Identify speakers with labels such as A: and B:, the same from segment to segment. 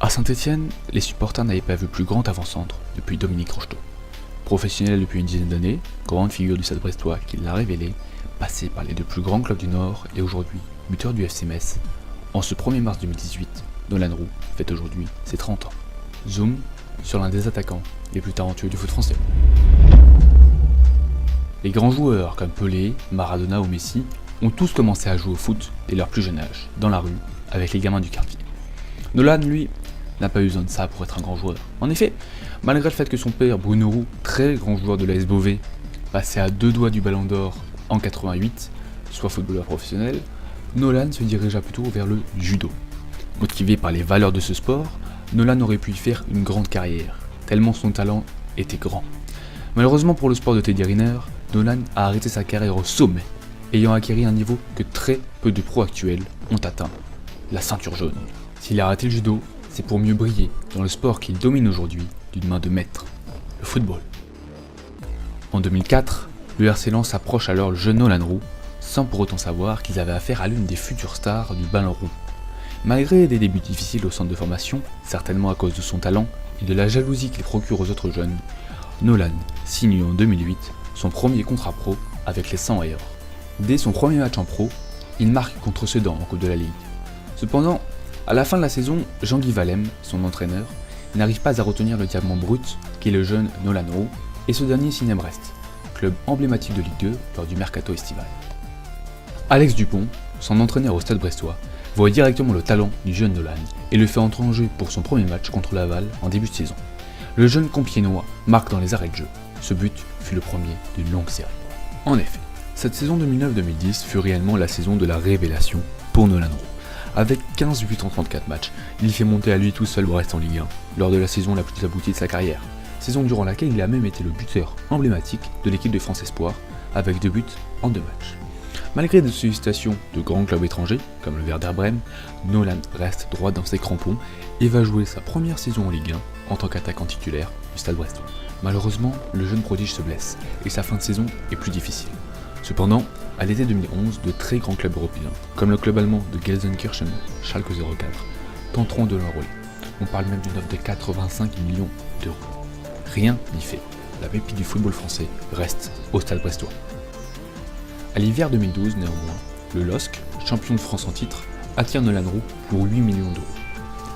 A: À Saint-Étienne, les supporters n'avaient pas vu plus grand avant-centre depuis Dominique Rocheteau. Professionnel depuis une dizaine d'années, grande figure du Stade brestois qui l'a révélé, passé par les deux plus grands clubs du Nord et aujourd'hui buteur du FC Metz, en ce 1er mars 2018, Nolan Roux fête aujourd'hui ses 30 ans. Zoom sur l'un des attaquants les plus talentueux du foot français. Les grands joueurs comme Pelé, Maradona ou Messi ont tous commencé à jouer au foot dès leur plus jeune âge, dans la rue, avec les gamins du quartier. Nolan, lui, n'a pas eu besoin de ça pour être un grand joueur. En effet, malgré le fait que son père, Bruno Roux, très grand joueur de l'AS Beauvais, passait à 2 doigts du Ballon d'Or en 88, soit footballeur professionnel, Nolan se dirigea plutôt vers le judo. Motivé par les valeurs de ce sport, Nolan aurait pu y faire une grande carrière, tellement son talent était grand. Malheureusement pour le sport de Teddy Riner, Nolan a arrêté sa carrière au sommet, ayant acquis un niveau que très peu de pros actuels ont atteint, la ceinture jaune. S'il a arrêté le judo, c'est pour mieux briller dans le sport qu'il domine aujourd'hui d'une main de maître, le football. En 2004, le RC Lens approche alors le jeune Nolan Roux, sans pour autant savoir qu'ils avaient affaire à l'une des futures stars du ballon rond. Malgré des débuts difficiles au centre de formation, certainement à cause de son talent et de la jalousie qu'il procure aux autres jeunes, Nolan signe en 2008 son premier contrat pro avec les 100 et or. Dès son premier match en pro, il marque contre Sedan en Coupe de la Ligue. Cependant, à la fin de la saison, Jean-Guy Vallem, son entraîneur, n'arrive pas à retenir le diamant brut qu'est le jeune Nolan Roux, et ce dernier signe à Brest, club emblématique de Ligue 2 lors du mercato estival. Alex Dupont, son entraîneur au Stade brestois, voit directement le talent du jeune Nolan et le fait entrer en jeu pour son premier match contre Laval en début de saison. Le jeune Compiègnois marque dans les arrêts de jeu. Ce but fut le premier d'une longue série. En effet, cette saison 2009-2010 fut réellement la saison de la révélation pour Nolan Roux. Avec 15 buts en 34 matchs, il fait monter à lui tout seul Brest en Ligue 1, lors de la saison la plus aboutie de sa carrière. Saison durant laquelle il a même été le buteur emblématique de l'équipe de France Espoir, avec 2 buts en 2 matchs. Malgré des sollicitations de grands clubs étrangers, comme le Werder Brême, Nolan reste droit dans ses crampons et va jouer sa première saison en Ligue 1 en tant qu'attaquant titulaire du Stade brestois. Malheureusement, le jeune prodige se blesse et sa fin de saison est plus difficile. Cependant, à l'été 2011, de très grands clubs européens, comme le club allemand de Gelsenkirchen, Schalke 04, tenteront de l'enrôler. On parle même d'une offre de 85 millions d'euros. Rien n'y fait, la pépite du football français reste au Stade brestois. À l'hiver 2012, néanmoins, le LOSC, champion de France en titre, attire Nolan Roux pour 8 millions d'euros.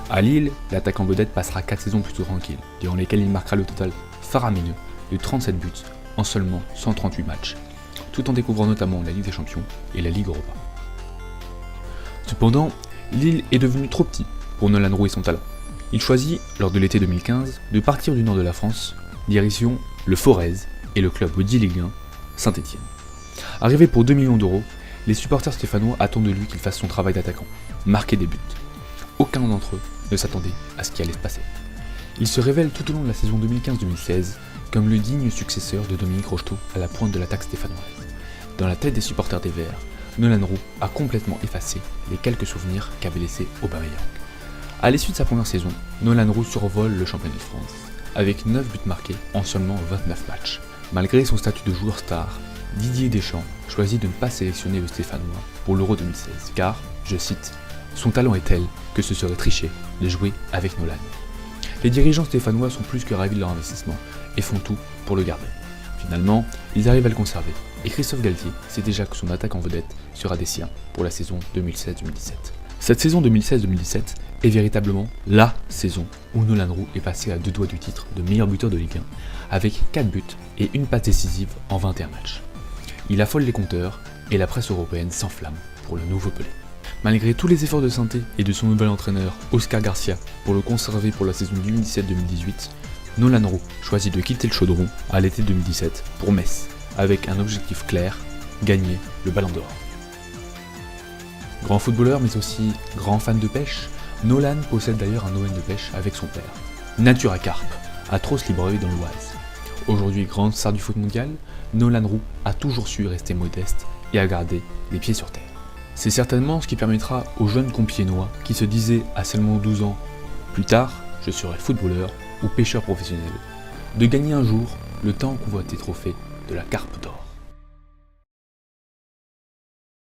A: À Lille, l'attaquant vedette passera 4 saisons plutôt tranquilles, durant lesquelles il marquera le total faramineux de 37 buts en seulement 138 matchs, tout en découvrant notamment la Ligue des Champions et la Ligue Europa. Cependant, Lille est devenu trop petit pour Nolan Roux et son talent. Il choisit, lors de l'été 2015, de partir du nord de la France, direction le Forez et le club Audi Ligue 1, Saint-Étienne. Arrivé pour 2 millions d'euros, les supporters stéphanois attendent de lui qu'il fasse son travail d'attaquant, marquer des buts. Aucun d'entre eux ne s'attendait à ce qui allait se passer. Il se révèle tout au long de la saison 2015-2016 comme le digne successeur de Dominique Rocheteau à la pointe de l'attaque stéphanoise. Dans la tête des supporters des Verts, Nolan Roux a complètement effacé les quelques souvenirs qu'avait laissés Aubameyang. À l'issue de sa première saison, Nolan Roux survole le championnat de France, avec 9 buts marqués en seulement 29 matchs. Malgré son statut de joueur star, Didier Deschamps choisit de ne pas sélectionner le Stéphanois pour l'Euro 2016, car, je cite, « son talent est tel que ce serait tricher de jouer avec Nolan ». Les dirigeants stéphanois sont plus que ravis de leur investissement et font tout pour le garder. Finalement, ils arrivent à le conserver, et Christophe Galtier sait déjà que son attaque en vedette sera des siens pour la saison 2016-2017. Cette saison 2016-2017 est véritablement LA saison où Nolan Roux est passé à 2 doigts du titre de meilleur buteur de Ligue 1, avec 4 buts et une passe décisive en 21 matchs. Il affole les compteurs et la presse européenne s'enflamme pour le nouveau Pelé. Malgré tous les efforts de santé et de son nouvel entraîneur Oscar Garcia pour le conserver pour la saison 2017-2018, Nolan Roux choisit de quitter le chaudron à l'été 2017 pour Metz, avec un objectif clair, gagner le Ballon d'Or. Grand footballeur mais aussi grand fan de pêche, Nolan possède d'ailleurs un domaine de pêche avec son père, Natura Carpe, à Tros-Libreuil dans l'Oise. Aujourd'hui grande star du foot mondial, Nolan Roux a toujours su rester modeste et à garder les pieds sur terre. C'est certainement ce qui permettra au jeune Compiègnois qui se disait à seulement 12 ans « Plus tard, je serai footballeur ou pêcheur professionnel », de gagner un jour le tant convoité trophée de la Carpe d'Or.